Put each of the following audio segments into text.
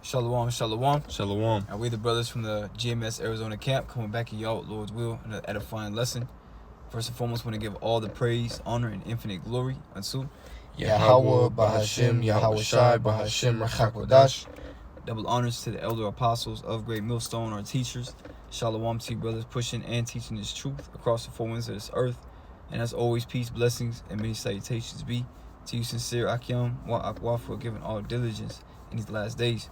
Shalom, shalom. Shalom. And we the brothers from the GMS Arizona camp coming back at y'all, Lord's will, in an edifying lesson. First and foremost, want to give all the praise, honor, and infinite glory unto Yahweh, Bahashim, Yahweh Shai, Bahashim, Rachakodash. Double honors to the elder apostles of Great Millstone, our teachers. Shalom to you brothers, pushing and teaching this truth across the four winds of this earth. And as always, peace, blessings, and many salutations be to you sincere Akim wa Akwa for giving all diligence in these last days.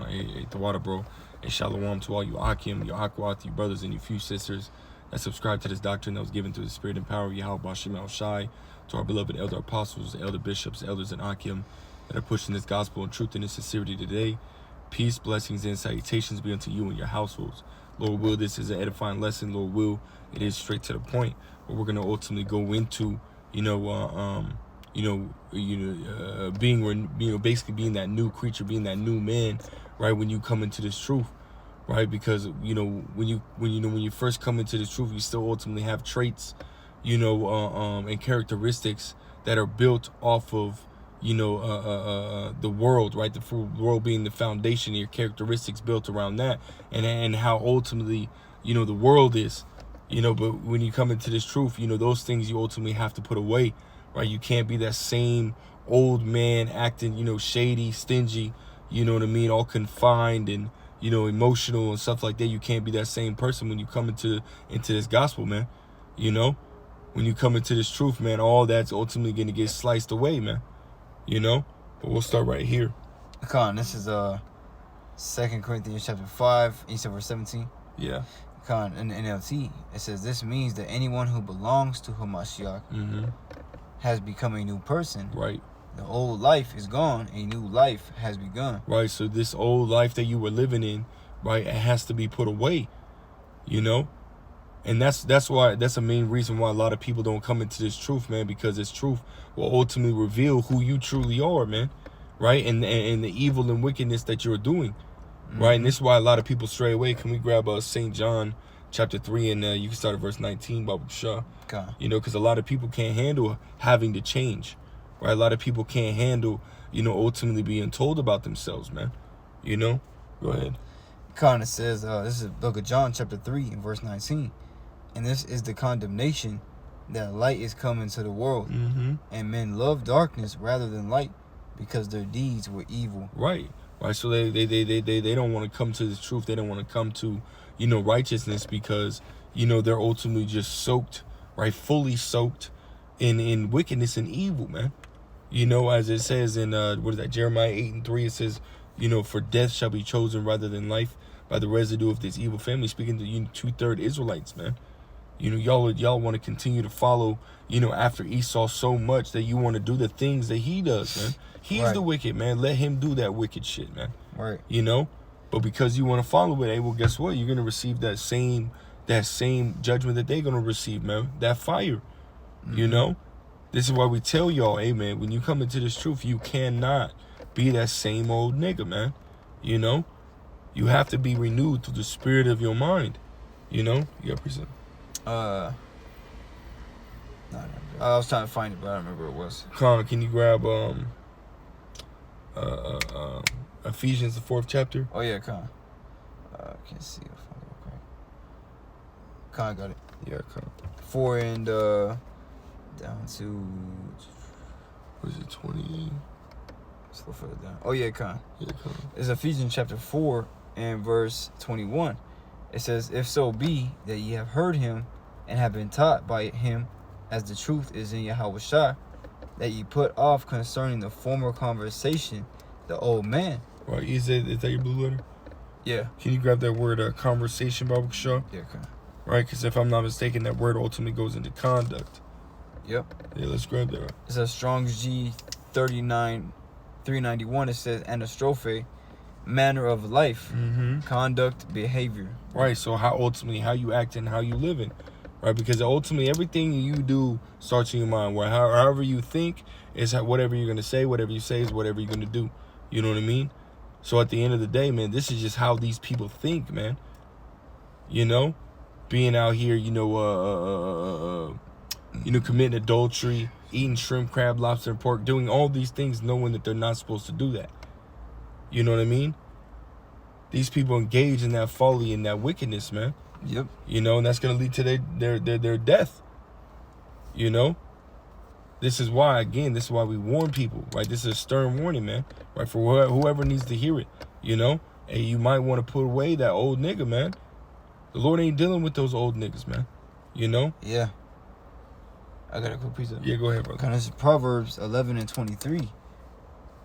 Hey, the water, bro. Hey, shalom to all you Akim, your Akwa, you brothers and your few sisters that subscribe to this doctrine that was given through the spirit and power of Yahweh Bahashim El Shai, to our beloved elder apostles, elder bishops, elders, and Akim that are pushing this gospel and truth and in sincerity today. Peace, blessings, and salutations be unto you and your households. Lord will, this is an edifying lesson. Lord will, it is straight to the point. But we're going to ultimately go into, basically being that new creature, being that new man, right? When you come into this truth, right? Because when you first come into this truth, you still ultimately have traits, and characteristics that are built off of, the world, right? The world being the foundation, your characteristics built around that, and how ultimately, the world is, but when you come into this truth, those things you ultimately have to put away, right? You can't be that same old man acting, shady, stingy, all confined and, emotional and stuff like that. You can't be that same person when you come into this gospel, man. When you come into this truth, man, all that's ultimately going to get sliced away, man. But we'll start right here. This is 2 Corinthians chapter 5, verse 17. Yeah. In the NLT, it says, this means that anyone who belongs to Hamashiach has become a new person. Right. The old life is gone, a new life has begun. Right, so this old life that you were living in, right, it has to be put away, And that's why, that's the main reason why a lot of people don't come into this truth, man, because this truth will ultimately reveal who you truly are, man, right? And the evil and wickedness that you're doing, right? And this is why a lot of people stray away. Can we grab St. John chapter 3 and you can start at verse 19, Babu Shah. Because a lot of people can't handle having to change, right? A lot of people can't handle, ultimately being told about themselves, man. Go ahead. It says, this is book of John chapter 3 and verse 19. And this is the condemnation, that light is come into the world, and men love darkness rather than light, because their deeds were evil. Right. So they don't want to come to the truth. They don't want to come to, righteousness, because, they're ultimately just soaked, right, fully soaked in wickedness and evil, man. As it says in, Jeremiah 8:3, it says, for death shall be chosen rather than life by the residue of this evil family. Speaking to 2/3 Israelites, man. Y'all want to continue to follow, after Esau so much that you want to do the things that he does, man. He's the wicked, man. Let him do that wicked shit, man. Right. But because you want to follow it, hey, well, guess what? You're going to receive that same judgment that they're going to receive, man. That fire, This is why we tell y'all, hey, man, when you come into this truth, you cannot be that same old nigga, man. You have to be renewed through the spirit of your mind. You got present. I was trying to find it, but I don't remember what it was. Connor, can you grab Ephesians, the 4th chapter? Oh yeah, Con. Can't see it. I'll find it real quick. Con got it. Yeah, Connor. 4 and down to, what is it, 20? Let's go further down. Oh yeah, Con. Yeah, Connor. It's Ephesians chapter 4 and verse 21. It says, if so be that ye have heard him and have been taught by him, as the truth is in Yahweh Shai, that ye put off concerning the former conversation the old man. Right, is that your blue letter? Yeah. Can you grab that word conversation, Babu Shah? Yeah, okay. Right, because if I'm not mistaken, that word ultimately goes into conduct. Yep. Yeah, let's grab that. It says Strong's G 391. It says anastrophe, manner of life, conduct, behavior. Right, so how you act and how you living, right? Because ultimately everything you do starts in your mind. Where however you think is whatever you're gonna say. Whatever you say is whatever you're gonna do. You know what I mean? So at the end of the day, man, this is just how these people think, man. Being out here, committing adultery, eating shrimp, crab, lobster, and pork, doing all these things, knowing that they're not supposed to do that. You know what I mean? these people engage in that folly and that wickedness, man. Yep. You know, and that's gonna lead to their death. You know, this is why we warn people, right? This is a stern warning, man, right? For whoever needs to hear it, you know. And you might want to put away that old nigga, man. The Lord ain't dealing with those old niggas, man. You know. Yeah. I got a quick piece of. Yeah, go ahead, brother. Kind of Proverbs 11:23,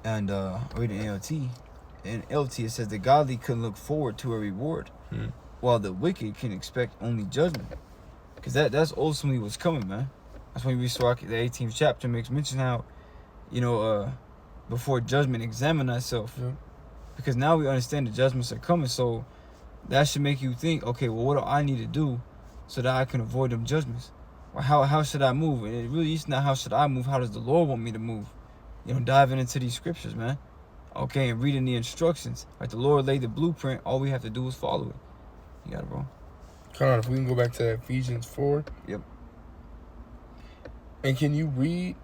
and reading LT. In LT it says the godly can look forward to a reward, while the wicked can expect only judgment. Cause that's ultimately what's coming, man. That's when we saw the 18th chapter makes mention how, you know, before judgment, examine thyself. Yeah. Because now we understand the judgments are coming, so that should make you think, okay, well, what do I need to do so that I can avoid them judgments? Or how should I move? And it really is not how should I move, how does the Lord want me to move? You know, diving into these scriptures, man. Okay, and reading the instructions. Like the Lord laid the blueprint, all we have to do is follow it. You got it, bro. Con, if we can go back to Ephesians 4. Yep. And can you read?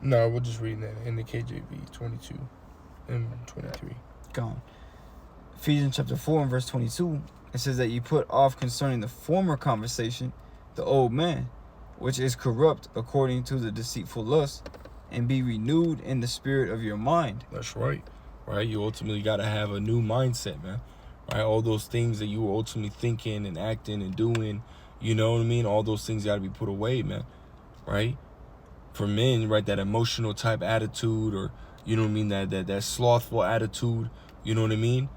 No, we'll just read that in the KJV 22 and 23. Gone. Ephesians chapter 4 and verse 22. It says that you put off concerning the former conversation the old man, which is corrupt according to the deceitful lust, and be renewed in the spirit of your mind. That's right. Right? You ultimately got to have a new mindset, man. Right? All those things that you were ultimately thinking and acting and doing, you know what I mean? All those things got to be put away, man. Right? For men, right, that emotional type attitude, or, you know what I mean, that slothful attitude, you know what I mean?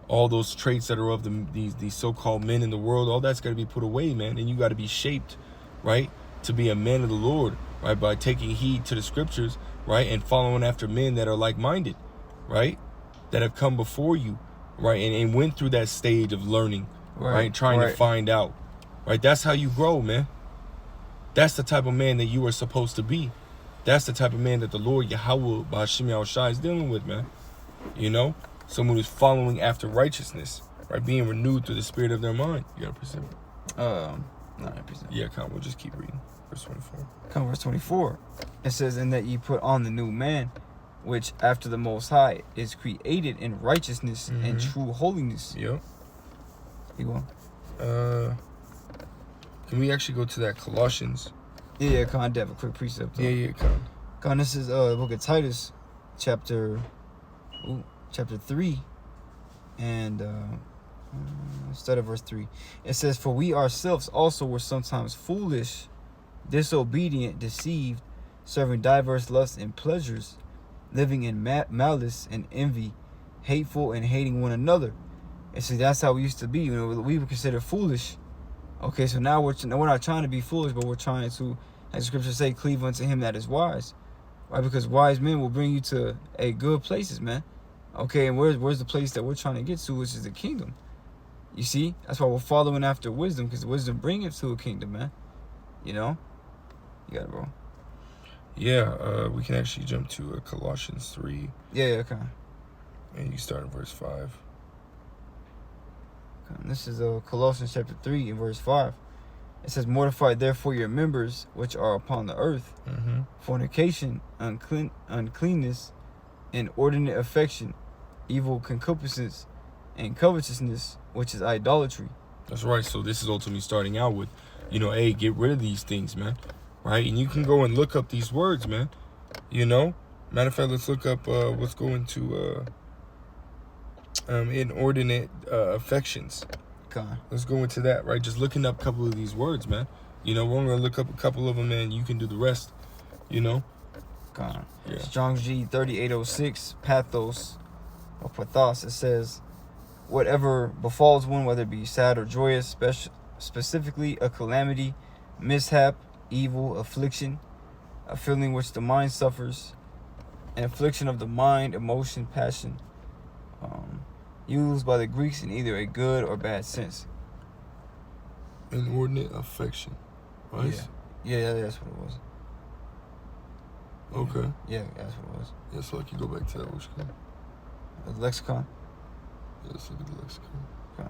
All those traits that are of these so-called men in the world, all that's got to be put away, man. And you got to be shaped, right, to be a man of the Lord, right, by taking heed to the scriptures, right, and following after men that are like-minded, right, that have come before you, right, and went through that stage of learning, right, trying to find out, right. That's how you grow, man. That's the type of man that you are supposed to be. That's the type of man that the Lord Yahweh B'Hashem Yahushua is dealing with, man. You know? Someone who's following after righteousness, right? Being renewed through the spirit of their mind. You got a percent? Not a percent. Yeah, come on, we'll just keep reading. Verse 24. Come verse 24. It says, and that ye put on the new man, which after the Most High is created in righteousness and true holiness. Yep. You go. Can we actually go to that Colossians? Yeah, Con, I have a quick precept. Yeah, Con. Con, this is the book of Titus, chapter 3, and start at verse 3. It says, for we ourselves also were sometimes foolish, disobedient, deceived, serving diverse lusts and pleasures, living in malice and envy, hateful and hating one another. And see, that's how we used to be. You know, we were considered foolish. Okay, so now we're not trying to be foolish, but we're trying to, as the scriptures say, cleave unto him that is wise. Right? Because wise men will bring you to good places, man. Okay, and where's the place that we're trying to get to, which is the kingdom. You see? That's why we're following after wisdom, because wisdom brings us to a kingdom, man. You know? You got it, bro. Yeah, we can actually jump to Colossians 3. Yeah, okay. And you start in verse 5. And this is Colossians chapter 3 and verse 5. It says, mortify therefore your members which are upon the earth, fornication, uncleanness, inordinate affection, evil concupiscence, and covetousness, which is idolatry. That's right. So this is ultimately starting out with, you know, hey, get rid of these things, man. Right? And you can go and look up these words, man. You know? Matter of fact, let's look up, let's go into inordinate affections. God. Let's go into that, right? Just looking up a couple of these words, man. You know, we're going to look up a couple of them, and you can do the rest, you know? God. Yeah. Strong's G 3806, pathos, or pathos, it says, whatever befalls one, whether it be sad or joyous, specifically a calamity, mishap, evil, affliction, a feeling which the mind suffers, an affliction of the mind, emotion, passion, used by the Greeks in either a good or bad sense. Inordinate affection, right? Yeah, that's what it was. Okay. Yeah, that's what it was. Yeah, so like you go back to that, which one? The lexicon. Yeah, let's look at the lexicon. Okay.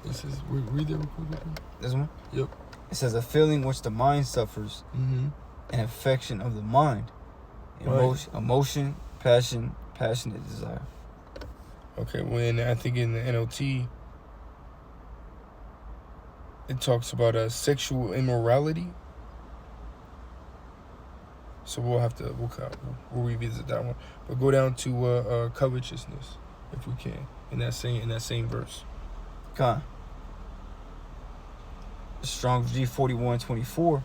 It says, read that real quick. This one? Yep. It says a feeling which the mind suffers, Mm-hmm. an affection of the mind, Emotion, passionate desire. Okay, when I think in the NLT, it talks about sexual immorality. So we'll revisit that one. But go down to covetousness, if we can, in that same verse. Con. Strong's G4124,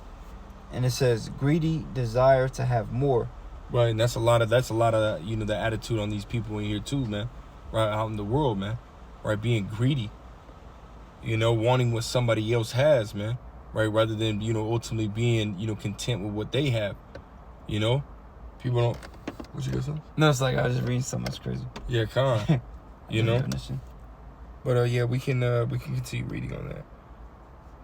and it says greedy desire to have more. Right, and that's a lot of the attitude on these people in here too, man. Right, out in the world, man. Right, being greedy. Wanting what somebody else has, man. Right, rather than ultimately being content with what they have. People don't. What you got something? No, it's like I was just reading something that's crazy. Yeah, con. But yeah, we can continue reading on that.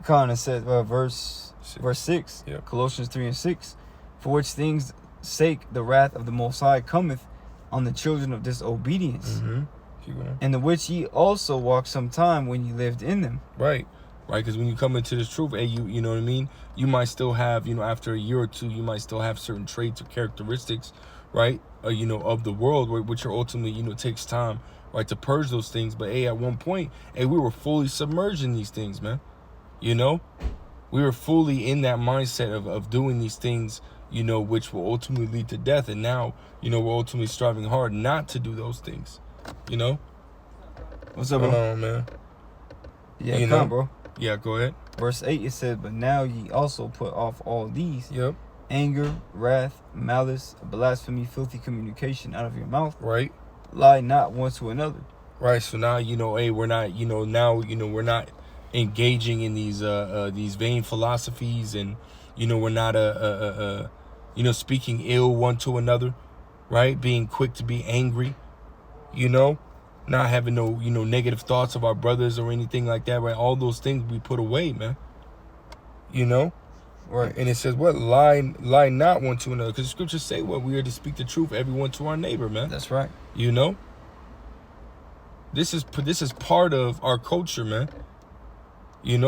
Con, it says verse 6, Yeah. Colossians 3:6, for which things sake the wrath of the Most High cometh on the children of disobedience, Mm-hmm. Keep going. in the which ye also walked some time when ye lived in them. Right. Right, because when you come into this truth, hey, you know what I mean? You might still have, after a year or two, you might still have certain traits or characteristics, right? Of the world, which are ultimately, takes time, right, to purge those things. But hey, at one point, hey, we were fully submerged in these things, man. We were fully in that mindset of doing these things, which will ultimately lead to death. And now, we're ultimately striving hard not to do those things, What's up, bro? Hold on, man. Yeah, come, bro. Yeah, go ahead. Verse 8, it says, but now ye also put off all these, Yep. anger, wrath, malice, blasphemy, filthy communication out of your mouth. Right. Lie not one to another. Right. So now, hey, we're not, we're not engaging in these vain philosophies, and we're not speaking ill one to another, right? Being quick to be angry, not having no negative thoughts of our brothers or anything like that, right? All those things we put away, man. Right. And it says what? Lie not one to another, because the scriptures say what? We are to speak the truth, everyone to our neighbor, man. That's right. This is part of our culture, man.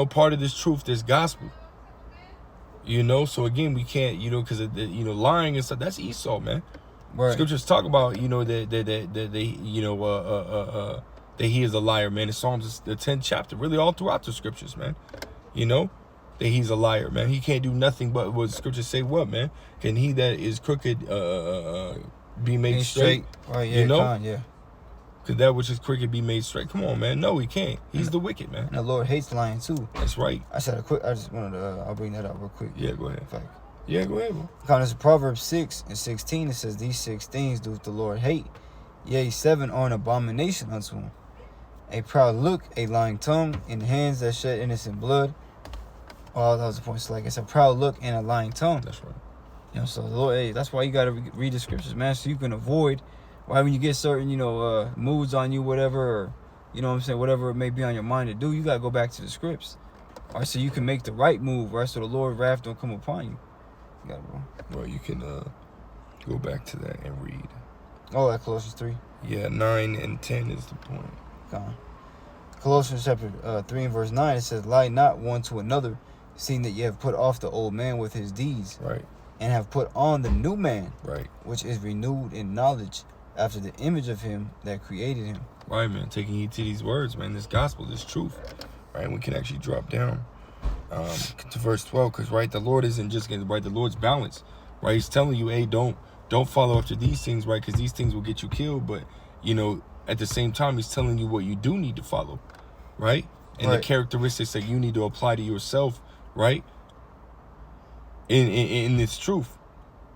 Part of this truth, this gospel. So again, we can't, because lying and stuff, that's Esau, man. Right. Scriptures talk about, that he is a liar, man. In Psalms, the 10th chapter, really all throughout the scriptures, man. That he's a liar, man. He can't do nothing but what scriptures say. What, man? Can he that is crooked be made straight? Right. Yeah. Yeah. Could that which is crooked be made straight? Come on, man. No, he can't. He's the wicked, man. And the Lord hates lying too. That's right. I just wanted to, I'll bring that up real quick. Yeah, go ahead. Fact. Yeah, go ahead, bro. Because Proverbs 6:16, it says, these 6 things doth the Lord hate. Yea, 7 are an abomination unto him. A proud look, a lying tongue, in hands that shed innocent blood. Oh, that was the point. So like, it's a proud look and a lying tongue. That's right. So the Lord, hey, that's why you got to read the scriptures, man, so you can avoid, why when you get certain, moods on you, whatever, or, whatever it may be on your mind to do, you got to go back to the scripts. All right, so you can make the right move, right, so the Lord's wrath don't come upon you. You got it, bro. Well, you can go back to that and read. Oh, that Colossians 3. Yeah, 9 and 10 is the point. Gone. Colossians chapter 3 and verse 9, it says, lie not one to another, seeing that ye have put off the old man with his deeds, Right. and have put on the new man, Right. which is renewed in knowledge after the image of him that created him. Right, man. Taking heed to these words, man. This gospel, this truth. Right. And we can actually drop down to verse 12, because right, the Lord isn't just going to, right, the Lord's balance. Right. He's telling you, hey, don't follow after these things, right? Because these things will get you killed. But, at the same time, he's telling you what you do need to follow. Right. And the characteristics that you need to apply to yourself, right? In this truth,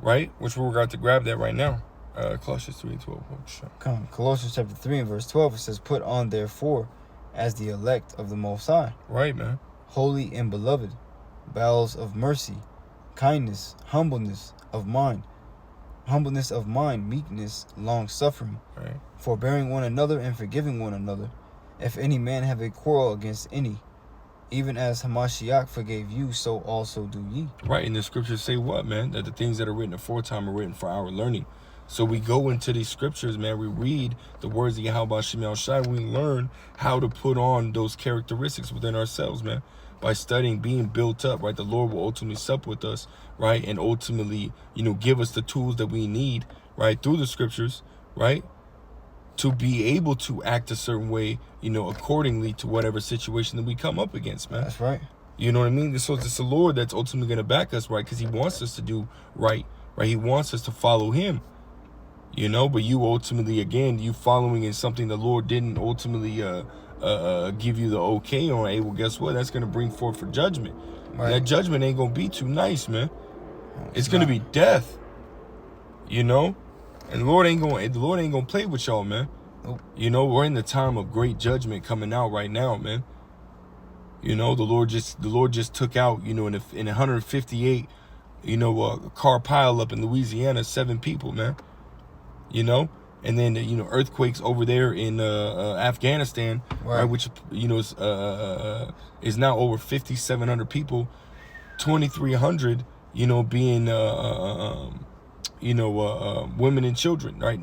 right? Which we're going to grab that right now. Colossians 3 and 12. Come, Colossians chapter 3 and verse 12, it says, put on therefore as the elect of the Most High, Right, man. holy and beloved, bowels of mercy, kindness, humbleness of mind, meekness, long suffering, Right. forbearing one another and forgiving one another, if any man have a quarrel against any, even as Hamashiach forgave you, so also do ye. Right, and the scriptures say what, man? That the things that are written aforetime are written for our learning. So we go into these scriptures, man. We read the words of Yahweh Shem El Shai. We learn how to put on those characteristics within ourselves, man. by studying, being built up, right, the Lord will ultimately sup with us, right, and ultimately, give us the tools that we need, right, through the scriptures, right, to be able to act a certain way, accordingly to whatever situation that we come up against, man. That's right. You know what I mean? So it's the Lord that's ultimately going to back us, right, because he wants us to do right, He wants us to follow him, but you ultimately, again, you following in something the Lord didn't ultimately give you the okay on. Hey, well, guess what? That's going to bring forth for judgment. Right. That judgment ain't going to be too nice, man. It's going to be death, And the Lord ain't going to play with y'all, man. Nope. We're in the time of great judgment coming out right now, man. The Lord just took out, in 158, a car pile up in Louisiana, 7 people, man. And then, earthquakes over there in Afghanistan, right, which, is now over 5,700 people, 2,300, being, women and children, right?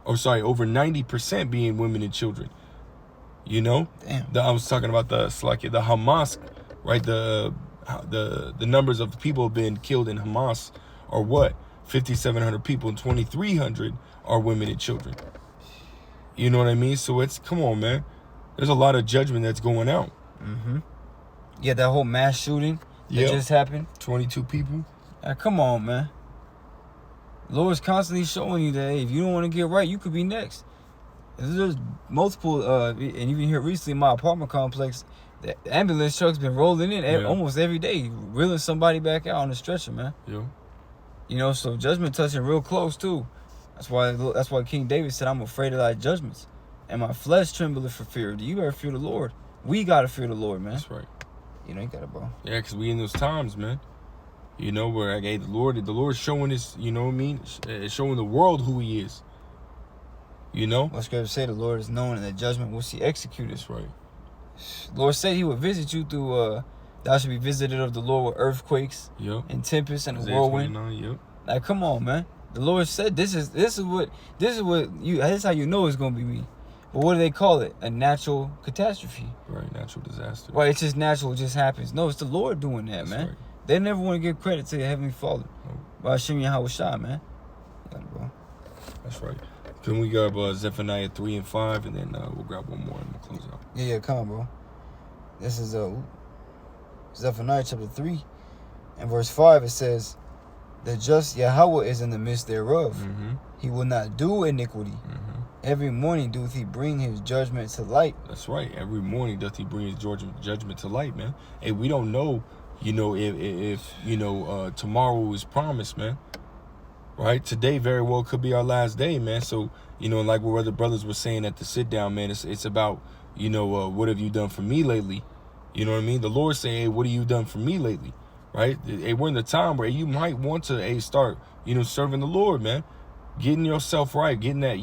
Or sorry, over 90% being women and children. Damn. I was talking about the Hamas, right? The numbers of people have been killed in Hamas are what? 5,700 people, and 2,300 are women and children. You know what I mean? So come on, man. There's a lot of judgment that's going out. Mm-hmm. Yeah, that whole mass shooting that just happened. 22 people. Come on, man. The Lord's constantly showing you that, hey, if you don't want to get right, you could be next. There's multiple, and even here recently in my apartment complex, the ambulance truck's been rolling in almost every day, reeling somebody back out on the stretcher, man. Yeah. So judgment touching real close too. That's why King David said, I'm afraid of thy judgments, and my flesh trembleth for fear. You better fear the Lord. We gotta fear the Lord, man. That's right. You got it, bro. Yeah, because we in those times, man. Where the Lord's showing us, showing the world who he is. What scripture say, the Lord is known, and the judgment will see executed. That's right. Lord said he would visit you through, thou should be visited of the Lord with earthquakes, and tempests and a whirlwind. 29, Like, come on, man. The Lord said this is how you know it's gonna be me. But what do they call it? A natural catastrophe. Right, natural disaster. Right, it's just natural, it just happens. No, it's the Lord doing that, That's man. right. They never want to give credit to your Heavenly Father. By Hashem Yahushua, man. Yeah, bro. That's right. Can we grab Zephaniah 3 and 5, and then we'll grab one more and we'll close out. Yeah, come on, bro. This is Zephaniah chapter 3 and verse 5. It says, the just Yahweh is in the midst thereof. Mm-hmm. He will not do iniquity. Mm-hmm. Every morning doth he bring his judgment to light. That's right. Every morning doth he bring his judgment to light, man. Hey, we don't know, if tomorrow is promised, man. Right? Today very well could be our last day, man. So, like what other brothers were saying at the sit down, man, it's about, what have you done for me lately? You know what I mean? The Lord saying, hey, what have you done for me lately? Right? Hey, we're in the time where you might want to, start, serving the Lord, man. Getting yourself right, getting that,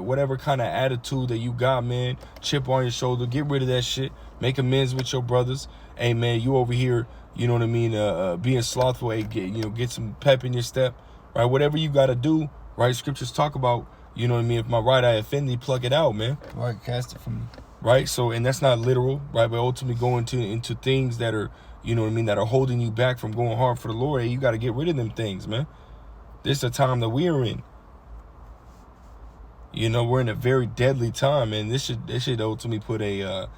whatever kind of attitude that you got, man, chip on your shoulder, get rid of that shit, make amends with your brothers. Hey, man, you over here, you know what I mean, being slothful, hey, get some pep in your step, right? Whatever you got to do, right? Scriptures talk about, you know what I mean, if my right eye offend thee, pluck it out, man. Right, cast it from me. Right? So, and that's not literal, right? But ultimately going into things that are, you know what I mean, that are holding you back from going hard for the Lord. Hey, you got to get rid of them things, man. This is the time that we are in. We're in a very deadly time, and this should ultimately put a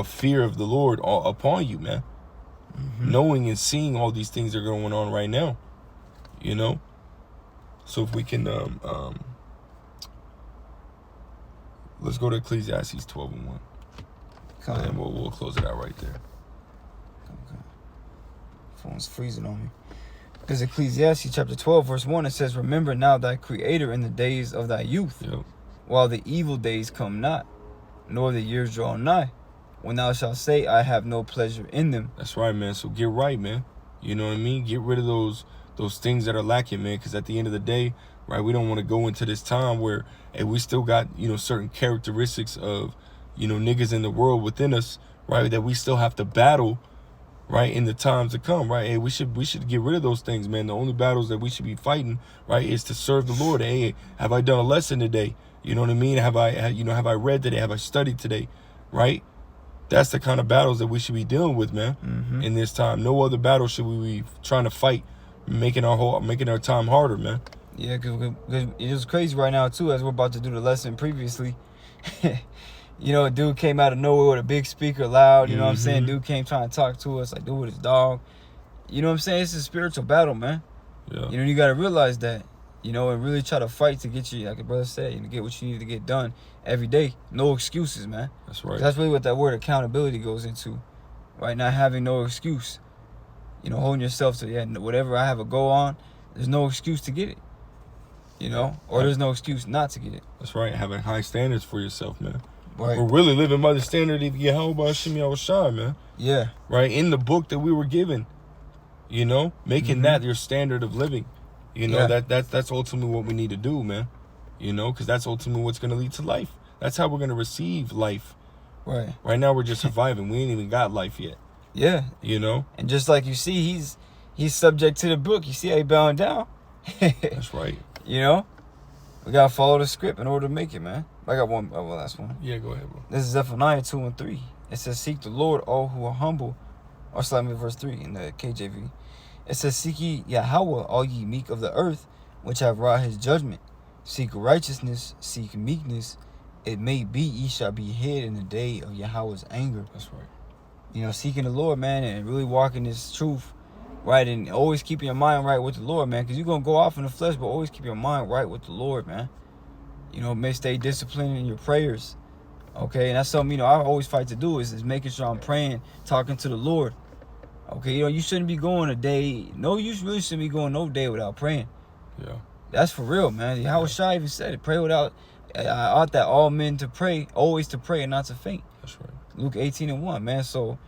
fear of the Lord upon you, man. Mm-hmm. Knowing and seeing all these things that are going on right now, So if we can, let's go to Ecclesiastes 12 and 1, and then we'll close it out right there. Okay. Phone's freezing on me. Because Ecclesiastes chapter 12, verse 1, it says, remember now thy Creator in the days of thy youth, while the evil days come not, nor the years draw nigh, when thou shalt say, I have no pleasure in them. That's right, man. So get right, man. You know what I mean? Get rid of those things that are lacking, man, because at the end of the day, right, we don't want to go into this time where, hey, we still got, certain characteristics of, niggas in the world within us, right, that we still have to battle, right, in the times to come, right? Hey, we should get rid of those things, man. The only battles that we should be fighting, right, is to serve the Lord. Hey, have I done a lesson today? You know what I mean? Have I read today? Have I studied today? Right? That's the kind of battles that we should be dealing with, man. Mm-hmm. In this time, no other battle should we be trying to fight, making our time harder, man. Yeah, because it was crazy right now, too, as we're about to do the lesson previously. You know, a dude came out of nowhere with a big speaker, loud, you know what I'm saying? Dude came trying to talk to us, like, dude with his dog. You know what I'm saying? It's a spiritual battle, man. Yeah. You know, you got to realize that, you know, and really try to fight to get you, like the brother said, you know, get what you need to get done every day. No excuses, man. That's right. That's really what that word accountability goes into, right? Not having no excuse. You know, holding yourself to, yeah, whatever I have a go on, there's no excuse to get it. You know, or there's no excuse not to get it. That's right. Having high standards for yourself, man. Right. We're really living by the standard of Yahweh Hashem Yahushua, man. Yeah. Right? In the book that we were given. You know? Making that your standard of living. You know, that's ultimately what we need to do, man. You know, because that's ultimately what's going to lead to life. That's how we're going to receive life. Right. Right now we're just surviving. We ain't even got life yet. Yeah. You know? And just like you see, he's subject to the book. You see how he bowing down? That's right. You know? We got to follow the script in order to make it, man. I got one last one. Yeah, go ahead, bro. This is Zephaniah 2:3. It says, seek the Lord, all who are humble. Or slightly verse 3 in the KJV. It says, seek ye Yahweh, all ye meek of the earth, which have wrought his judgment. Seek righteousness, seek meekness. It may be ye shall be hid in the day of Yahweh's anger. That's right. You know, seeking the Lord, man, and really walking this truth, right? And always keeping your mind right with the Lord, man, because you're going to go off in the flesh, but always keep your mind right with the Lord, man. You know, may stay disciplined in your prayers, okay? And that's something, you know, I always fight to do is making sure I'm praying, talking to the Lord, okay? You know, you shouldn't be going a day, no, you really shouldn't be going no day without praying. Yeah. That's for real, man. Yahushua even said it, pray without, I ought that all men to pray, always to pray and not to faint. That's right. Luke 18:1, man. So,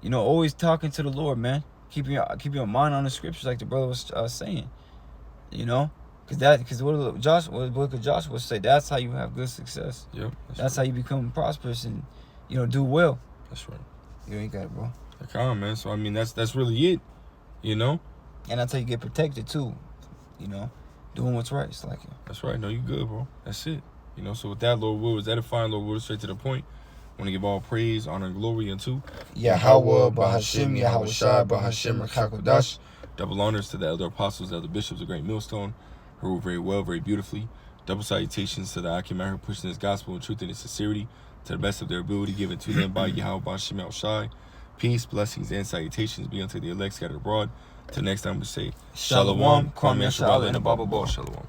you know, always talking to the Lord, man. Keep your mind on the scriptures, like the brother was saying. You know, because what the book of Joshua say, that's how you have good success. Yep. That's how you become prosperous and, you know, do well. That's right. You ain't got it, bro. Come on, man. So I mean, that's really it. You know. And that's how you get protected too. You know, doing what's right. It's like it. That's right. No, you good, bro. That's it. You know. So with that, Lord will was edifying. Lord will straight to the point. I want to give all praise, honor, and glory unto Yahweh, Bahashim, Yahushua, Bahashim, Rakakodash. Double honors to the elder apostles, the elder bishops of Great Millstone, who rule very well, very beautifully. Double salutations to the Achaeman who pushing this gospel in truth and in sincerity to the best of their ability given to them by Yahweh, Bahashim, Yahushua. Peace, blessings, and salutations be unto the elect scattered abroad. Till next time we say, Shalom, Kwame Kwame Yashala, Yashala, and Ababa Ball. Shalom.